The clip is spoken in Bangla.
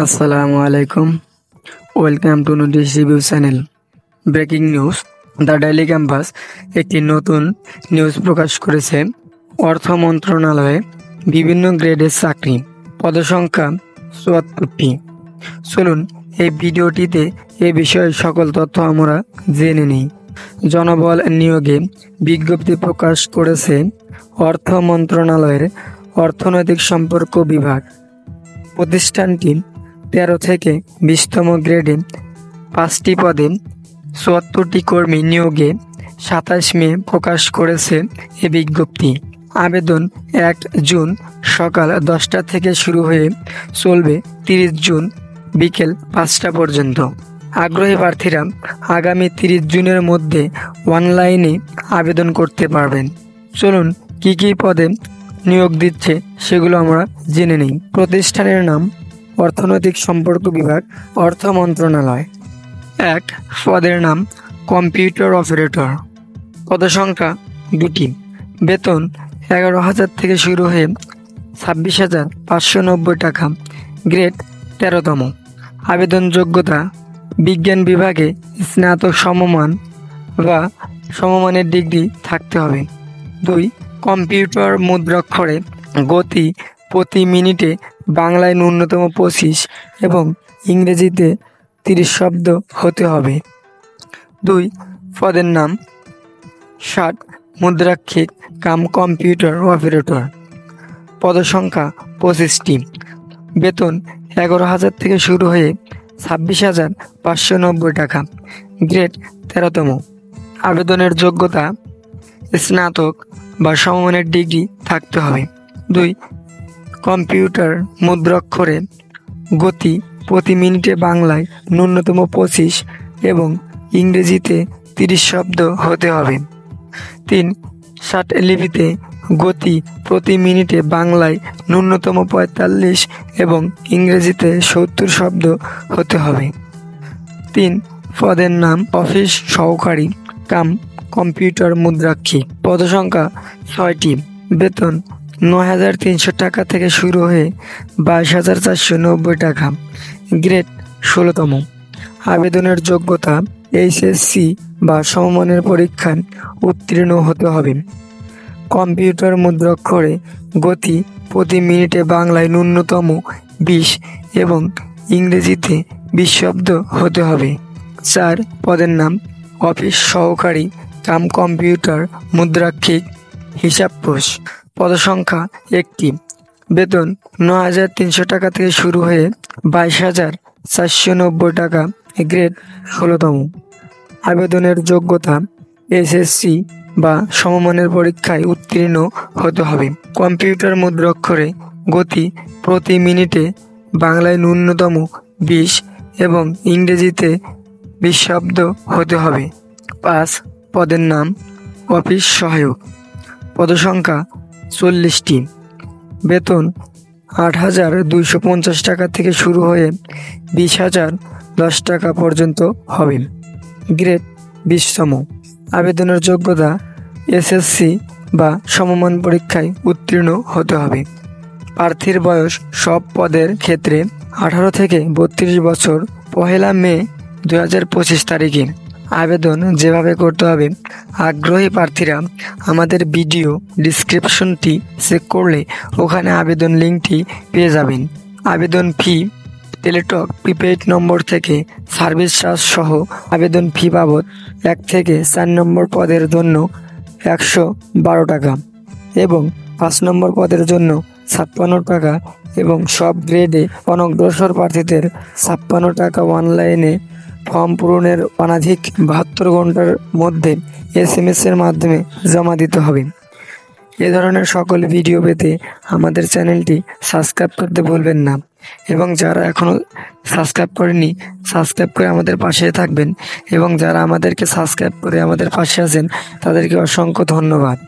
আসসালামু আলাইকুম। Welcome to notice review channel. Breaking news, the daily campus একটি নতুন নিউজ প্রকাশ করেছে। অর্থ মন্ত্রণালয়ে বিভিন্ন গ্রেডের চাকরি, পদসংখ্যা ৭৪টি। চলুন এই ভিডিওটিতে এ বিষয়ে সকল তথ্য আমরা জেনে নিই। জনবল নিয়োগে বিজ্ঞপ্তি প্রকাশ করেছে অর্থ মন্ত্রণালয়ের অর্থনৈতিক সম্পর্ক বিভাগ। প্রতিষ্ঠানটি ১৩ থেকে ২০তম গ্রেডে ৫টি পদে ৭৪টি কর্মী নিয়োগে ২৭ মে প্রকাশ করেছে এ বিজ্ঞপ্তি। আবেদন ১ জুন সকাল ১০টা থেকে শুরু হয়ে চলবে ৩০ জুন বিকেল ৫টা পর্যন্ত। আগ্রহী প্রার্থীরা আগামী ৩০ জুনের মধ্যে অনলাইনে আবেদন করতে পারবেন। চলুন কী কী পদে নিয়োগ দিচ্ছে সেগুলো আমরা জেনে নিই। প্রতিষ্ঠানের নাম অর্থনৈতিক সম্পর্ক বিভাগ, অর্থ মন্ত্রণালয়। ১ পদের নাম কম্পিউটার অপারেটর। পদসংখ্যা ২টি। বেতন ১১,০০০ থেকে শুরু হয়ে ২৬,৫৯০ টাকা। গ্রেড ১৩তম। আবেদন যোগ্যতা বিজ্ঞান বিভাগে স্নাতক সমমান বা সমমানের ডিগ্রি থাকতে হবে। ২ কম্পিউটার মুদ্রাক্ষরে গতি প্রতি মিনিটে বাংলায় ন্যূনতম ২৫ এবং ইংরেজিতে ৩০ শব্দ হতে হবে। ২ পদের নাম ষাট মুদ্রাক্ষিক কাম কম্পিউটার অপারেটর। পদসংখ্যা ২৫টি। বেতন ১১,০০০ থেকে শুরু হয়ে ২৬,৫৯০ টাকা। গ্রেড ১৩তম। আবেদনের যোগ্যতা স্নাতক বা সমমানের ডিগ্রি থাকতে হবে। ২ কম্পিউটার মুদ্রাক্ষরে গতি প্রতি মিনিটে বাংলায় ন্যূনতম ২৫ এবং ইংরেজিতে ৩০ শব্দ হতে হবে। ৩ ষাট লিপিতে গতি প্রতি মিনিটে বাংলায় ন্যূনতম ৪৫ এবং ইংরেজিতে ৭০ শব্দ হতে হবে। ৩ পদের নাম অফিস সহকারী কাম কম্পিউটার মুদ্রাক্ষী। পদসংখ্যা ৬টি। বেতন ৯,৩০০ টাকা থেকে শুরু হয়ে ২২,৪৯০ টাকা। গ্রেড ১৬তম। আবেদনের যোগ্যতা এইচএসসি বা সমমানের পরীক্ষায় উত্তীর্ণ হতে হবে। কম্পিউটার মুদ্রাক্ষরে গতি প্রতি মিনিটে বাংলায় ন্যূনতম ২০ এবং ইংরেজিতে ২০ শব্দ হতে হবে। ৪ পদের নাম অফিস সহকারী কাম কম্পিউটার মুদ্রাক্ষিক হিসাবপোষ। পদসংখ্যা ১টি। বেতন ৯,৩০০ টাকা থেকে শুরু হয়ে ২২,৪৯০ টাকা। গ্রেড ১৬তম। আবেদনের যোগ্যতা এসএসসি বা সমমানের পরীক্ষায় উত্তীর্ণ হতে হবে। কম্পিউটার মুদ্রাক্ষরে গতি প্রতি মিনিটে বাংলায় ন্যূনতম ২০ এবং ইংরেজিতে ২০ শব্দ হতে হবে। ৫ পদের নাম অফিস সহায়ক। পদসংখ্যা ৪০টি। বেতন ৮,২৫০ টাকা থেকে শুরু হয়ে ২০,০১০ টাকা পর্যন্ত হবে। গ্রেড ২০তম। আবেদনের যোগ্যতা এসএসসি বা সমমান পরীক্ষায় উত্তীর্ণ হতে হবে। প্রার্থীর বয়স সব পদের ক্ষেত্রে ১৮ থেকে ৩২ বছর। ১ মে ২০২৫ তারিখে আবেদন যেভাবে করতে হবে, আগ্রহী প্রার্থীরা আমাদের ভিডিও ডিসক্রিপশনটি চেক করলে ওখানে আবেদন লিঙ্কটি পেয়ে যাবেন। আবেদন ফি টেলিটক প্রিপেইড নম্বর থেকে সার্ভিস চার্জ সহ আবেদন ফি বাবদ ১ থেকে ৪ নম্বর পদের জন্য ১১২ টাকা এবং ৫ নম্বর পদের জন্য ৫৬ টাকা এবং সব গ্রেডে অনগ্রসর প্রার্থীদের ৫৬ টাকা অনলাইনে ফর্ম পূরণের অনধিক ৭২ ঘন্টার মধ্যে SMS এর মাধ্যমে জমা দিতে হবে। এ ধরনের সকল ভিডিও পেতে আমাদের চ্যানেলটি সাবস্ক্রাইব করতে ভুলবেন না এবং যারা এখনও সাবস্ক্রাইব করেনি সাবস্ক্রাইব করে আমাদের পাশে থাকবেন এবং যারা আমাদেরকে সাবস্ক্রাইব করে আমাদের পাশে আছেন তাদেরকে অসংখ্য ধন্যবাদ।